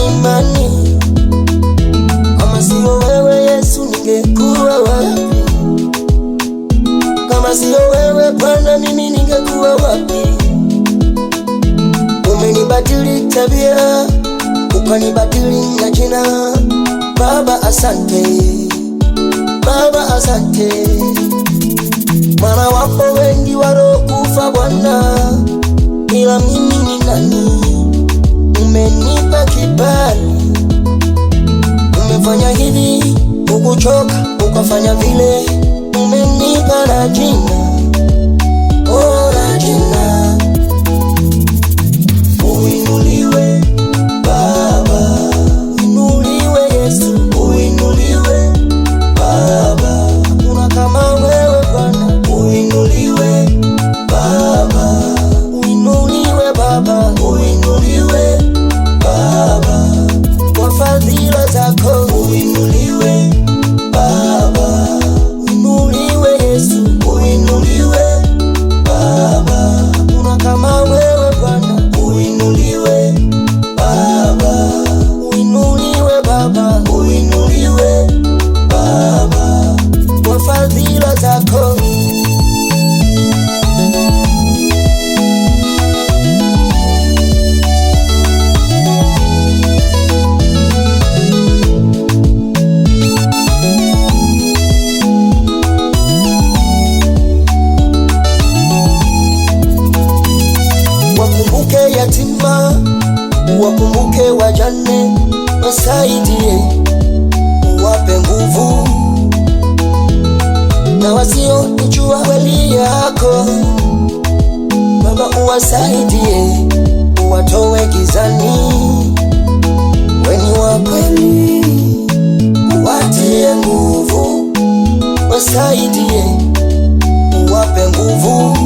imani. Kama sio wewe Yesu ningekuwa wapi? Kama sio wewe Bwana mimi ningekuwa wapi? Umenibadili tabia, ukanibadili na jina. Baba asante, Baba asante. Maana wapo wengi walokufa Bwana, ila mimi ni nani? Umenipa kibali, umefanya hivi, ukuchoka ukafanya vile. Umenipa na jina, oh na jina. Uinuliwe Baba, uinuliwe Yesu, uinuliwe Baba. Hakuna kama wewe Bwana. Uinuliwe Baba, uinuliwe Baba, uinuliwe Baba. Kwa fadhila zako uinuliwe Baba, uinuliwe Yesu, uinuliwe Baba. Hakuna kama wewe Bwana. Uinuliwe Baba, uinuliwe Baba, uinuliwe Baba. Kwa fadhila zako. Wakumbuke yatima, wakumbuke wajane, wasaidie, wape nguvu. Na wasiojua kweli yako Baba, uwasaidie, uwatoe gizani. Weni wa kweli, uwatie nguvu, wasaidie, uwape nguvu.